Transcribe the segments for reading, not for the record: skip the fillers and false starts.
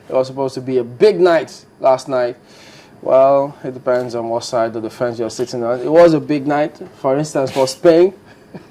It was supposed to be a big night last night. Well, it depends on what side of the fence you're sitting on. It was a big night, for instance, for Spain.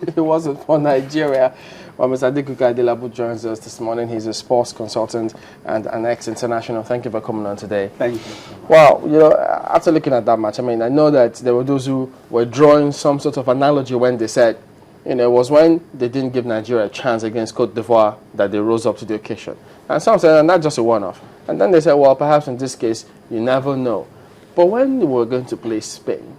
It wasn't for Nigeria. Well, Mr. Adekuka Adelabu joins us this morning. He's a sports consultant and an ex-international. Thank you for coming on today. Thank you. Well, after looking at that match, I know that there were those who were drawing some sort of analogy when they said, it was when they didn't give Nigeria a chance against Cote d'Ivoire that they rose up to the occasion. And some said, and that's just a one-off. And then they said, well, perhaps in this case, you never know. But when we were going to play Spain,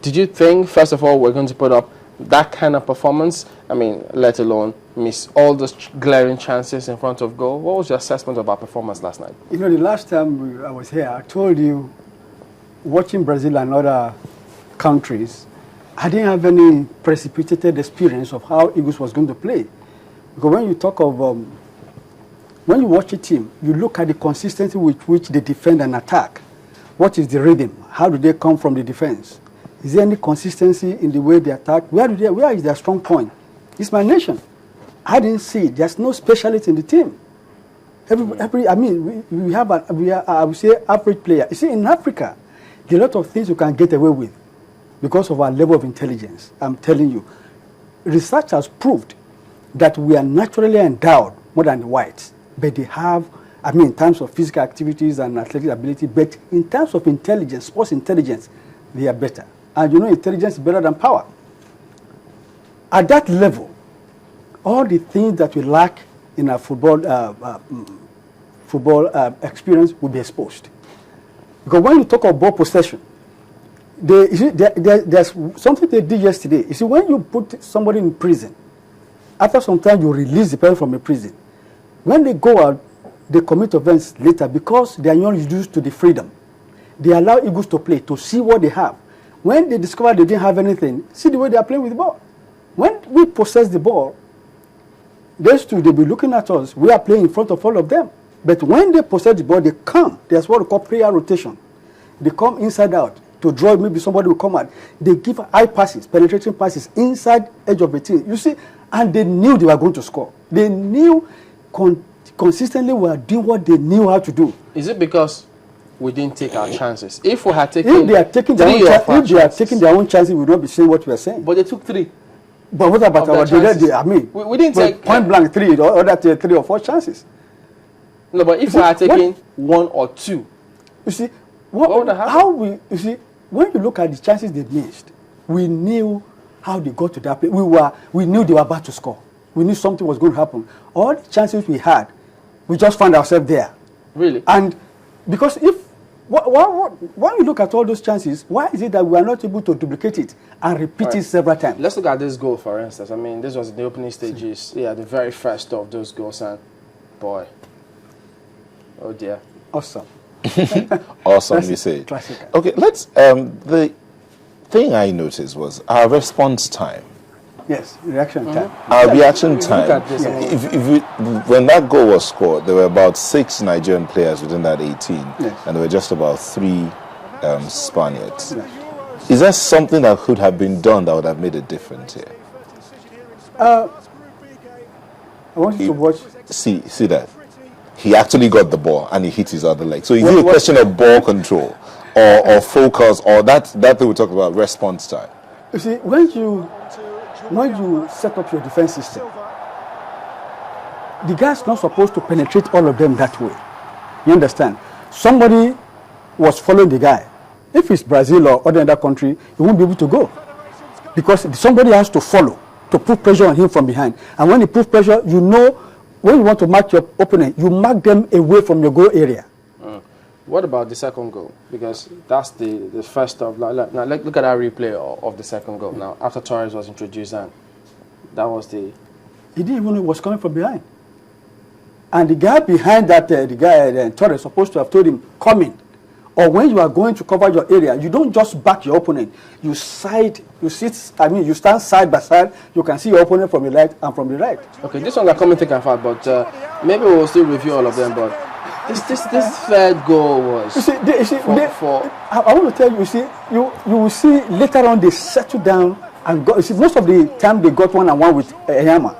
did you think, first of all, we're going to put up that kind of performance? Let alone miss all those glaring chances in front of goal. What was your assessment of our performance last night? The last time I was here, I told you, watching Brazil and other countries, I didn't have any precipitated experience of how Eagles was going to play. Because when you talk of, when you watch a team, you look at the consistency with which they defend and attack. What is the rhythm? How do they come from the defense? Is there any consistency in the way they attack? Where is their strong point? It's my nation. I didn't see it. There's no specialist in the team. We have I would say, average player. You see, in Africa, there are a lot of things you can get away with because of our level of intelligence. I'm telling you, research has proved that we are naturally endowed more than the whites, but they have, in terms of physical activities and athletic ability, but in terms of intelligence, sports intelligence, they are better. And intelligence is better than power. At that level, all the things that we lack in our football experience will be exposed. Because when you talk of ball possession, there's something they did yesterday. You see, when you put somebody in prison, after some time you release the person from a prison. When they go out, they commit offense later because they are not used to the freedom. They allow Eagles to play, to see what they have. When they discover they didn't have anything, see the way they are playing with the ball. When we possess the ball, those two, they'll be looking at us. We are playing in front of all of them. But when they possess the ball, they come. There's what we call prayer rotation. They come inside out to draw. Maybe somebody will come out. They give high passes, penetrating passes inside edge of the team. You see, and they knew they were going to score. They knew consistently we were doing what they knew how to do. Is it because we didn't take our chances? If we had taken, if they are taking their own chances, we would not be saying what we are saying. But they took 3. But what about our we didn't take point blank 3 or other 3 or 4 chances. No, but if we had taken 1 or 2, you see, what would have happened? You see, when you look at the chances they missed, we knew how they got to that place. We knew they were about to score. We knew something was going to happen. All the chances we had, we just found ourselves there. Really? And because when you look at all those chances, why is it that we are not able to duplicate it and repeat it several times? Let's look at this goal, for instance. this was in the opening stages. Yeah, the very first of those goals, and boy, oh dear. Awesome. Awesome, you say. Classic. Okay, let's, the thing I noticed was our response time. Yes, reaction time. Our reaction time. Yes. When that goal was scored, there were about 6 Nigerian players within that 18, yes, and there were just about 3 Spaniards. Yes. Is there something that could have been done that would have made a difference here? I want you to watch. See that? He actually got the ball and he hit his other leg. So is it a question of ball control or focus or that thing we talk about, response time? You see, when you set up your defense system, the guy's not supposed to penetrate all of them that way. You understand? Somebody was following the guy. If it's Brazil or other country, he won't be able to go. Because somebody has to follow, to put pressure on him from behind. And when you put pressure, you know, when you want to mark your opponent, you mark them away from your goal area. What about the second goal? Because that's the first of. Now, look at our replay of the second goal. Now, after Torres was introduced, and that was the. He didn't even know it was coming from behind. And the guy behind that, Torres, supposed to have told him, come in. Or when you are going to cover your area, you don't just back your opponent. You stand side by side. You can see your opponent from the left and from the right. Okay, this one's are coming thick and fast, but maybe we'll still review all of them. But this third goal was. I want to tell you. You will see later on they settle down and go. You see, most of the time they got 1-on-1 with Eyama.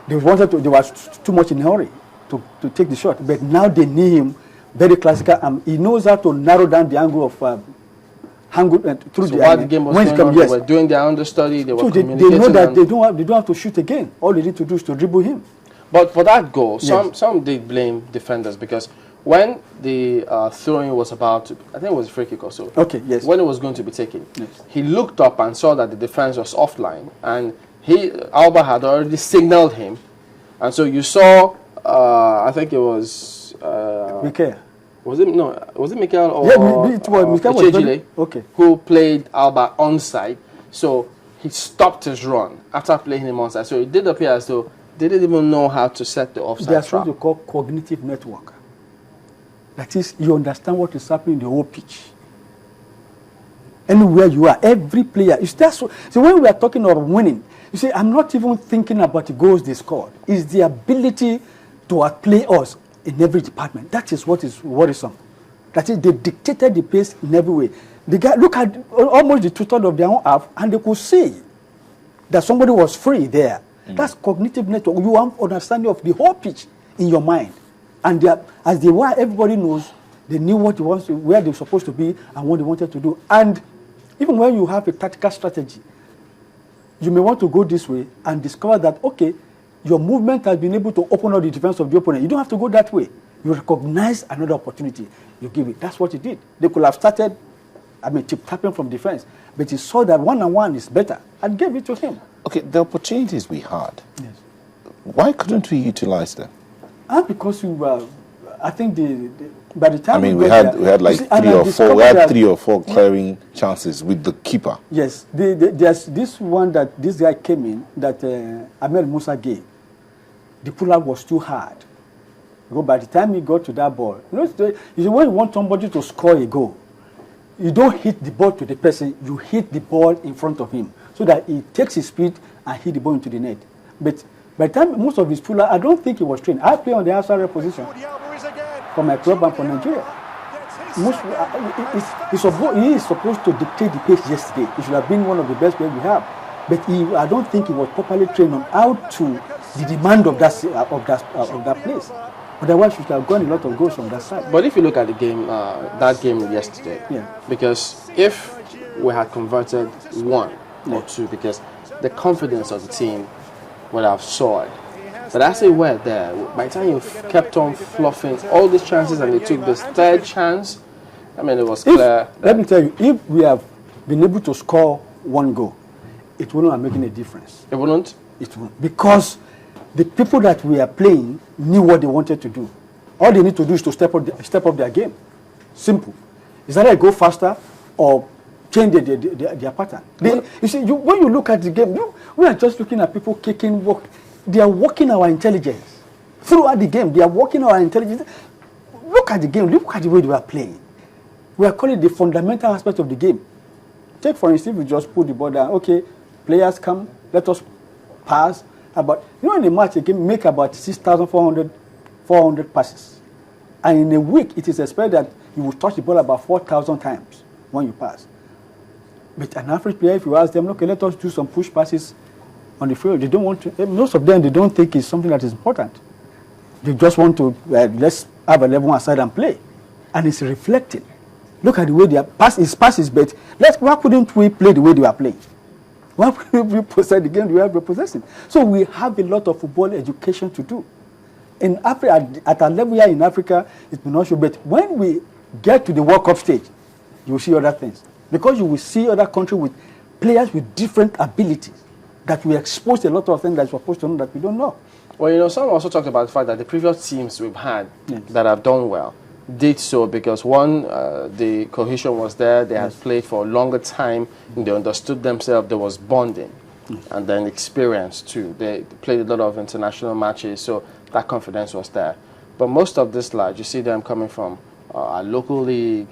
They were too much in a hurry. to take the shot. But now they need him very classical, and he knows how to narrow down the angle of through So the while the game was going on, yes. they were doing their understudy, they were So they communicating. know that they don't have to shoot again. All they need to do is to dribble him. But for that goal, Yes. some did blame defenders because when the throwing was about to, I think it was a free kick or so. Okay, yes. When it was going to be taken, Yes. he looked up and saw that the defense was offline, and Alba had already signaled him, and so you saw, I think it was. Mikael. Was it Mikael or it was Mikael was Echejile okay. who played Alba onside? So he stopped his run after playing him onside. So it did appear as though they didn't even know how to set the offside There's trap. what you call cognitive network. That is, you understand what is happening in the whole pitch. Anywhere you are, every player. So when we are talking about winning, you see, I'm not even thinking about the goals they scored. It's the ability to outplay us in every department. That is what is worrisome. That is, they dictated the pace in every way. The guy, look at almost the two-thirds of their own half, and they could see that somebody was free there. That's cognitive network. You have understanding of the whole pitch in your mind. And as they were, everybody knows, they knew what they wanted, where they were supposed to be and what they wanted to do. And even when you have a tactical strategy, you may want to go this way and discover that, okay, your movement has been able to open up the defense of the opponent. You don't have to go that way. You recognize another opportunity, you give it. That's what he did. They could have started, tip-tapping from defense, but he saw that one-on-one is better and gave it to him. Okay, the opportunities we had, Yes. why couldn't we utilize them? And because I think by the time we had like three or four clearing chances with the keeper. Yes, there's this one that this guy came in that Ahmed Musa gave. The pull-up was too hard. Because by the time he got to that ball, when you want somebody to score a goal, you don't hit the ball to the person, you hit the ball in front of him so that he takes his speed and hit the ball into the net. But by the time most of his pull-up, I don't think he was trained. I play on the outside position for my club and for Nigeria. He is supposed to dictate the pace yesterday. He should have been one of the best players we have. But I don't think he was properly trained on how to the demand of that place. Otherwise, we should have gone a lot of goals from that side. But if you look at the game, that game yesterday, because if we had converted one or two, because the confidence of the team would have soared. But as they were there, by the time you kept on fluffing all these chances and they took this third chance, it was clear. Let me tell you, if we have been able to score one goal, it wouldn't have making a difference. It wouldn't? It won't. Because the people that we are playing knew what they wanted to do. All they need to do is to step up their game. Simple. Is either go faster or change their pattern. You see, when you look at the game, we are just looking at people kicking work. They are working our intelligence. Throughout the game, they are working our intelligence. Look at the game. Look at the way they are playing. We are calling it the fundamental aspect of the game. Take, for instance, we just put the ball down. Okay, players come, let us pass. In a match, you can make about 6,400 passes. And in a week, it is expected that you will touch the ball about 4,000 times when you pass. But an average player, if you ask them, okay, let us do some push passes on the field, they don't want to. Most of them, they don't think it's something that is important. They just want to, let's have a level aside and play. And it's reflecting. Look at the way they are passes, but why couldn't we play the way they are playing? Why couldn't we possess the game the way we are possessing? So we have a lot of football education to do. In Africa, at our level here in Africa, it may not show, but when we get to the World Cup stage, you will see other things. Because you will see other countries with players with different abilities that we expose a lot of things that we're supposed to know that we don't know. Well, some also talked about the fact that the previous teams we've had that have done well did so because one, the cohesion was there, they had played for a longer time, and they understood themselves, there was bonding, and then experience too. They played a lot of international matches, so that confidence was there. But most of these lads, you see them coming from a local league,